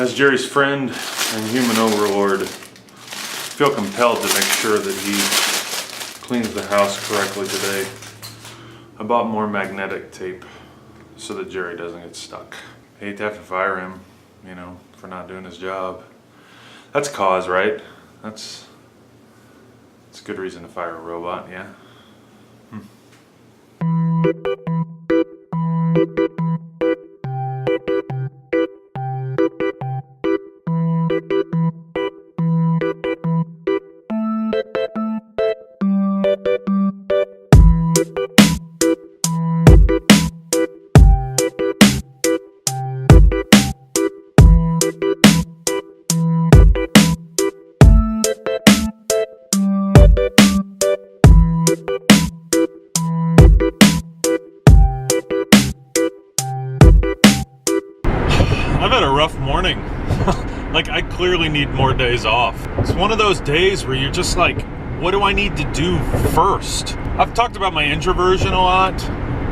as Jerry's friend and human overlord, I feel compelled to make sure that he cleans the house correctly today. I bought more magnetic tape so that Jerry doesn't get stuck. I hate to have to fire him, you know, for not doing his job. That's cause, right? That's a good reason to fire a robot, yeah? I've had a rough morning. Like, I clearly need more days off. It's one of those days where you're just like, what do I need to do first? I've talked about my introversion a lot,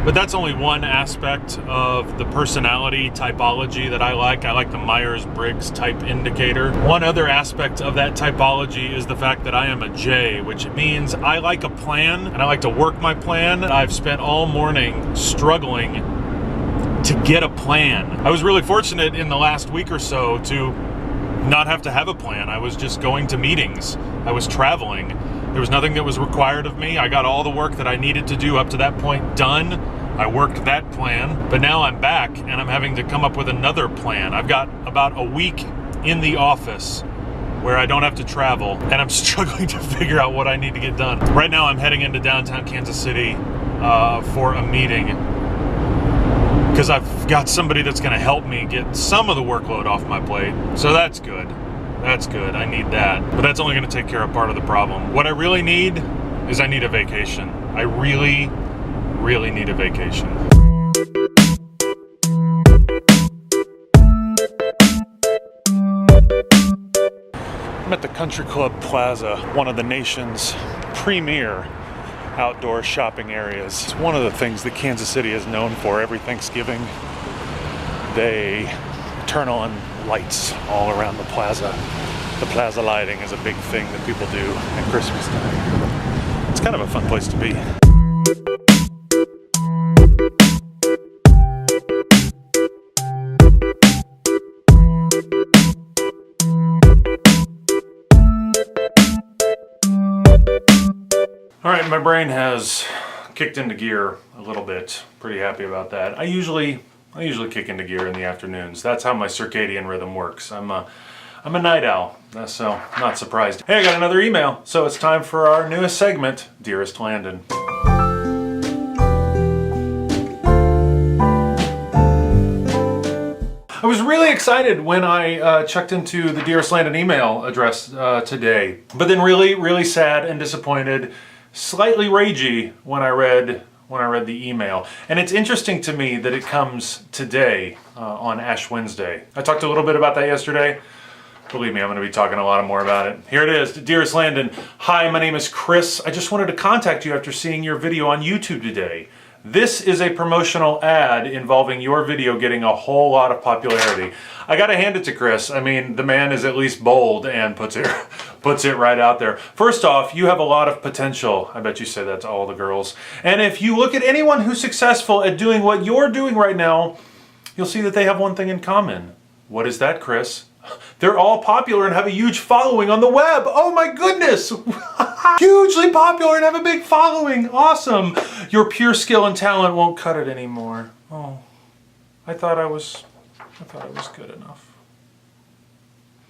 but that's only one aspect of the personality typology that I like. I like the Myers-Briggs type indicator. One other aspect of that typology is the fact that I am a J, which means I like a plan and I like to work my plan. I've spent all morning struggling to get a plan. I was really fortunate in the last week or so to not have to have a plan. I was just going to meetings. I was traveling. There was nothing that was required of me. I got all the work that I needed to do up to that point done. I worked that plan, but now I'm back and I'm having to come up with another plan. I've got about a week in the office where I don't have to travel, and I'm struggling to figure out what I need to get done. Right now I'm heading into downtown Kansas City for a meeting, because I've got somebody that's going to help me get some of the workload off my plate. So that's good. That's good. I need that. But that's only going to take care of part of the problem. What I really need is I need a vacation. I really, really need a vacation. I'm at the Country Club Plaza, one of the nation's premier outdoor shopping areas. It's one of the things that Kansas City is known for. Every Thanksgiving, they turn on lights all around the plaza. The plaza lighting is a big thing that people do at Christmas time. It's kind of a fun place to be. All right, my brain has kicked into gear a little bit. Pretty happy about that. I usually kick into gear in the afternoons. That's how my circadian rhythm works. I'm a night owl, so I'm not surprised. Hey, I got another email, so it's time for our newest segment, Dearest Landon. I was really excited when I checked into the Dearest Landon email address today, but then really sad and disappointed, slightly ragey when I read the email. And it's interesting to me that it comes today on Ash Wednesday. I talked a little bit about that yesterday. Believe me, I'm going to be talking a lot more about it. Here it is. Dearest Landon, hi, my name is Chris. I just wanted to contact you after seeing your video on YouTube today. This is a promotional ad involving your video getting a whole lot of popularity. I gotta hand it to Chris. I mean, the man is at least bold and puts it right out there. First off, you have a lot of potential. I bet you say that to all the girls. And if you look at anyone who's successful at doing what you're doing right now, you'll see that they have one thing in common. What is that, Chris? They're all popular and have a huge following on the web. Oh my goodness! Hugely popular and have a big following. Awesome. Your pure skill and talent won't cut it anymore. Oh, I thought I was good enough.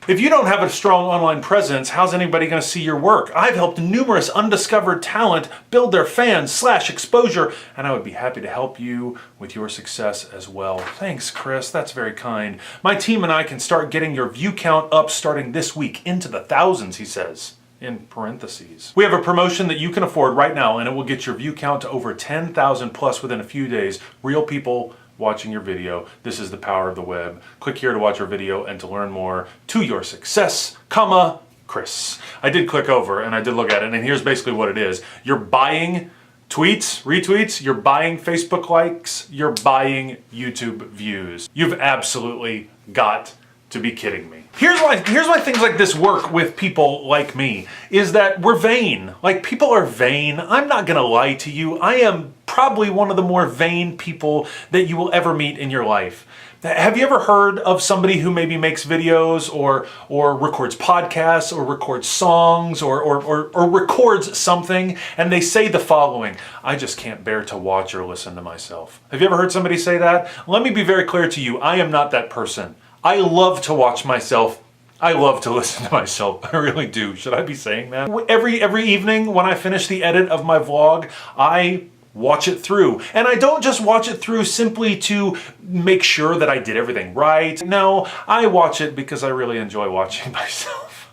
If you don't have a strong online presence, how's anybody going to see your work? I've helped numerous undiscovered talent build their fans/exposure, and I would be happy to help you with your success as well. Thanks, Chris. That's very kind. My team and I can start getting your view count up starting this week into the thousands, he says, in parentheses. We have a promotion that you can afford right now, and it will get your view count to over 10,000 plus within a few days. Real people watching your video. This is the power of the web. Click here to watch our video and to learn more. To your success, comma, Chris. I did click over and I did look at it, and here's basically what it is. You're buying tweets, retweets, you're buying Facebook likes, you're buying YouTube views. You've absolutely got to be kidding me. Here's why things like this work with people like me, is that we're vain. Like, people are vain. I'm not gonna lie to you. I am probably one of the more vain people that you will ever meet in your life. Have you ever heard of somebody who maybe makes videos or records podcasts or records songs or records something, and they say the following: I just can't bear to watch or listen to myself? Have you ever heard somebody say that? Let me be very clear to you. I am not that person. I love to watch myself. I love to listen to myself. I really do. Should I be saying that? Every evening when I finish the edit of my vlog, I watch it through. And I don't just watch it through simply to make sure that I did everything right. No, I watch it because I really enjoy watching myself.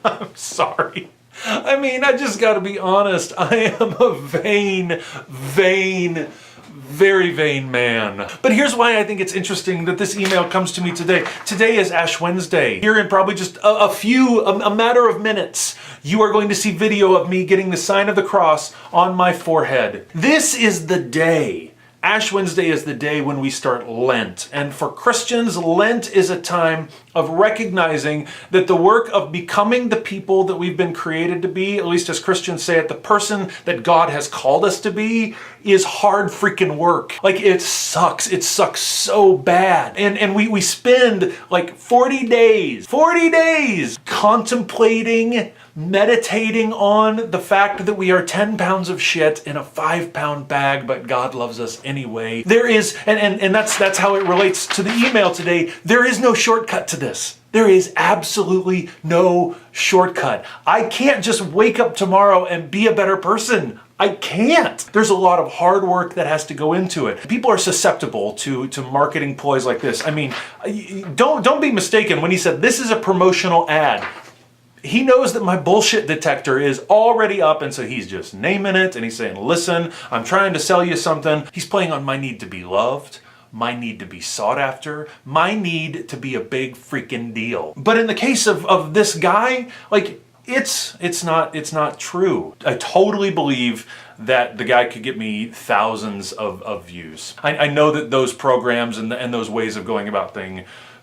I'm sorry. I mean, I just gotta be honest. I am a vain, very vain man. But here's why I think it's interesting that this email comes to me today. Today is Ash Wednesday. Here in probably just a matter of minutes, you are going to see video of me getting the sign of the cross on my forehead. This is the day. Ash Wednesday is the day when we start Lent. And for Christians, Lent is a time of recognizing that the work of becoming the people that we've been created to be, at least as Christians say it, the person that God has called us to be, is hard freaking work. Like, it sucks. It sucks so bad. And we spend like 40 days contemplating, meditating on the fact that we are 10 pounds of shit in a 5-pound bag, but God loves us anyway. There is, and that's how it relates to the email today, there is no shortcut to this. There is absolutely no shortcut. I can't just wake up tomorrow and be a better person. I can't. There's a lot of hard work that has to go into it. People are susceptible to marketing ploys like this. I mean, don't be mistaken when he said this is a promotional ad. He knows that my bullshit detector is already up, and so he's just naming it, and he's saying, listen, I'm trying to sell you something. He's playing on my need to be loved, my need to be sought after, my need to be a big freaking deal. But in the case of this guy, like, it's not true. I totally believe that the guy could get me thousands of views. I know that those programs and those ways of going about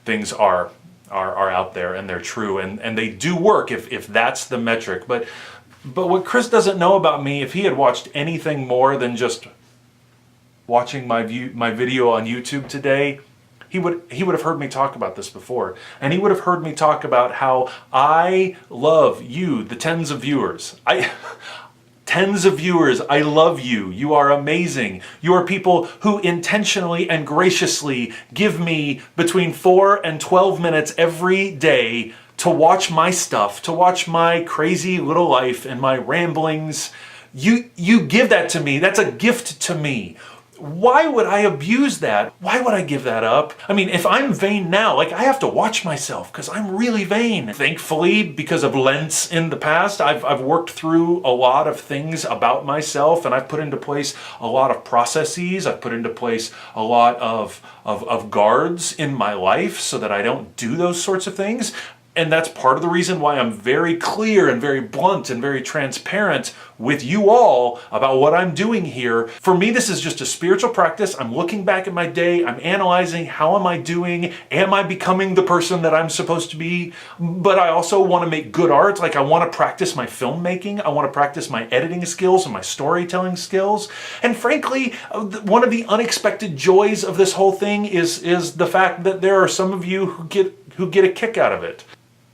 things are out there, and they're true, and they do work if that's the metric. But what Chris doesn't know about me, if he had watched anything more than just watching my video on YouTube today, he would have heard me talk about this before, and he would have heard me talk about how I love you, the tens of viewers. Tens of viewers, I love you. You are amazing. You are people who intentionally and graciously give me between 4 and 12 minutes every day to watch my stuff, to watch my crazy little life and my ramblings. You give that to me. That's a gift to me. Why would I abuse that? Why would I give that up? I mean, if I'm vain now, like, I have to watch myself because I'm really vain. Thankfully, because of Lents in the past, I've worked through a lot of things about myself, and I've put into place a lot of processes. I've put into place a lot of guards in my life so that I don't do those sorts of things. And that's part of the reason why I'm very clear and very blunt and very transparent with you all about what I'm doing here. For me, this is just a spiritual practice. I'm looking back at my day. I'm analyzing, how am I doing? Am I becoming the person that I'm supposed to be? But I also want to make good art. Like, I want to practice my filmmaking. I want to practice my editing skills and my storytelling skills. And frankly, one of the unexpected joys of this whole thing is the fact that there are some of you who get a kick out of it.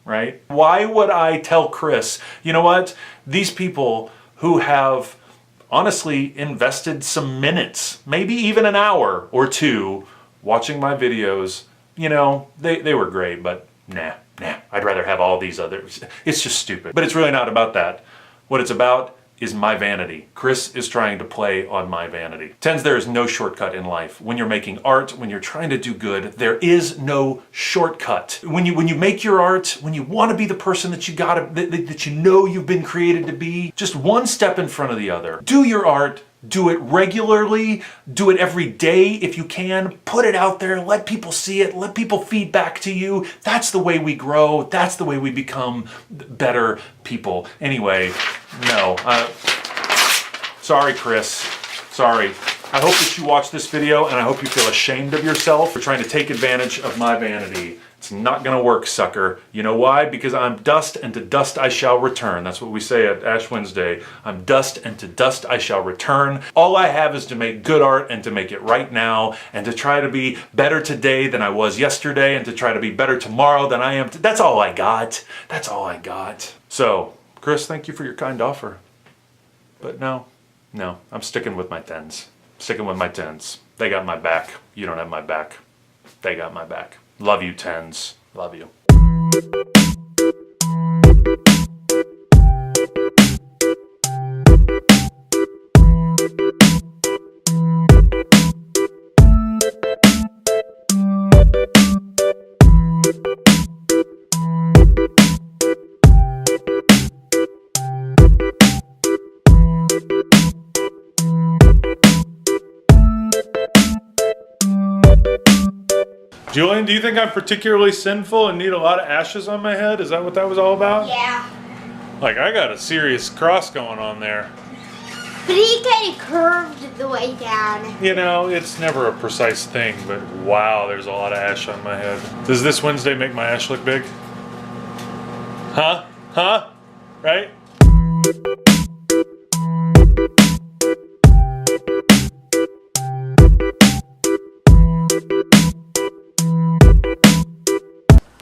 Right? Why would I tell Chris, you know what, these people who have honestly invested some minutes, maybe even an hour or two, watching my videos, you know, they were great, but nah, I'd rather have all these others. It's just stupid. But it's really not about that. What it's about is my vanity. Chris is trying to play on my vanity. Tens, there is no shortcut in life. When you're making art, when you're trying to do good, there is no shortcut. When you make your art, when you want to be the person that that you know you've been created to be, just one step in front of the other. Do your art. Do it regularly, do it every day if you can, put it out there, let people see it, let people feed back to you. That's the way we grow, that's the way we become better people. Anyway, no, sorry Chris, sorry. I hope that you watch this video and I hope you feel ashamed of yourself for trying to take advantage of my vanity. It's not gonna work, sucker. You know why? Because I'm dust and to dust I shall return. That's what we say at Ash Wednesday. I'm dust and to dust I shall return. All I have is to make good art and to make it right now and to try to be better today than I was yesterday and to try to be better tomorrow than I am. That's all I got. That's all I got. So, Chris, thank you for your kind offer. But no, I'm sticking with my 10s. Sticking with my 10s. They got my back. You don't have my back. They got my back. Love you, 10s. Love you. Julian, do you think I'm particularly sinful and need a lot of ashes on my head? Is that what that was all about? Yeah. Like, I got a serious cross going on there. But he kind of curved the way down. You know, it's never a precise thing, but wow, there's a lot of ash on my head. Does this Wednesday make my ash look big? Huh? Huh? Right?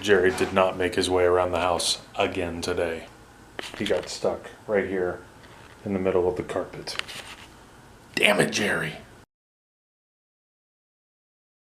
Jerry did not make his way around the house again today. He got stuck right here in the middle of the carpet. Damn it, Jerry.